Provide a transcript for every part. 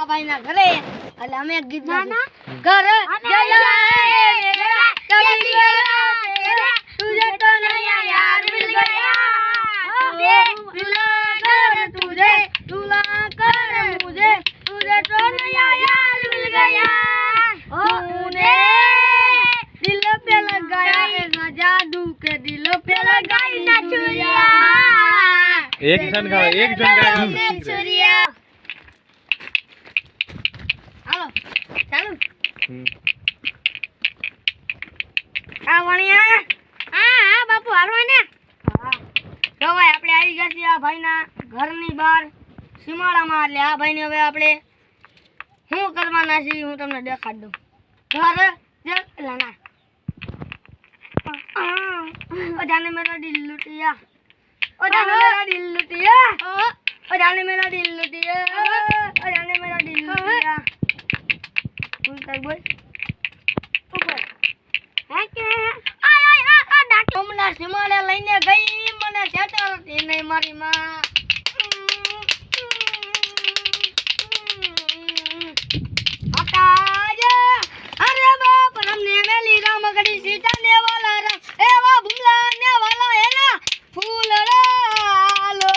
આ ભાઈના ઘરે એટલે અમે એક ગીત ગાશું ઘર જલા મેરા કभी तेरा तुझे तो नया यार मिल गया दूल्हा कर मुझे तुझे तो नया यार मिल गया तूने दिल पे लगाया ऐसा जादू के दिल पे लगाई ना चुरिया एक जन गाओ चुरिया હાલો ચાલુ આ વણિયા હા બાપુ હાલો ને હા તો ભાઈ આપણે આવી ગયા છીએ આ ભાઈના ઘરની બહાર સીમાડામાં એટલે આ ભાઈને હવે આપણે શું કરવાના છે હું તમને દેખાડ દઉં ઘર જલાના ओ जाने मेरा दिल लुटिया ओ जाने मेरा दिल लुटिया ओ जाने मेरा दिल लुटिया ओ जाने मेरा दिल लुटिया बोल कर बोल ऊपर है के आय डाके हमना सीमाड़े લઈને ગઈ મને સેટરતી નહીં મારી માં હટાજ અરે બાપ हमने मेली राम गड़ी सीता ने वाला एवा भुमला ने वाला है ना फूल डालो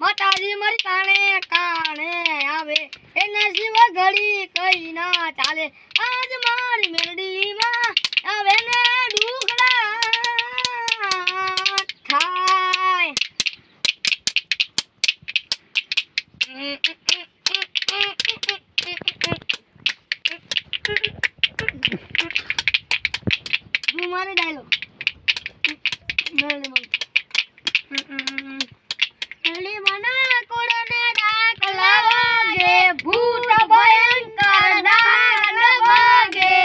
माताजी मरी काने काने आवे एने जीव घड़ी कई ना चाले आज मारी मेलडी में आवे ने डूखड़ा थाय तुम्हारे डायलॉग मेरे मना कोड़ने डाक लागे भूत भयंकर डाक वागे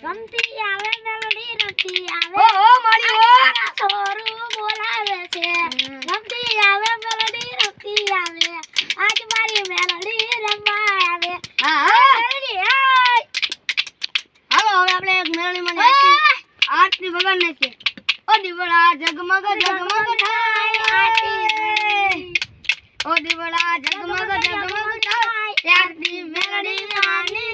रमती आवे मेलोडी रमती आवे ओ मारी ओ छोरू बोलावे છે રમતી આવે મેલોડી રમતી આવે આજ મારી મેલોડી રમવા આવે હા મેલોડી હાલો હવે આપણે એક મેલોડી માં આરતી ભગવાન ને છે ઓ દીવડા જગમગ જગમગ થાય આરતી ઓ દીવડા જગમગ જગમગ થાય આરતી મેલોડી નાની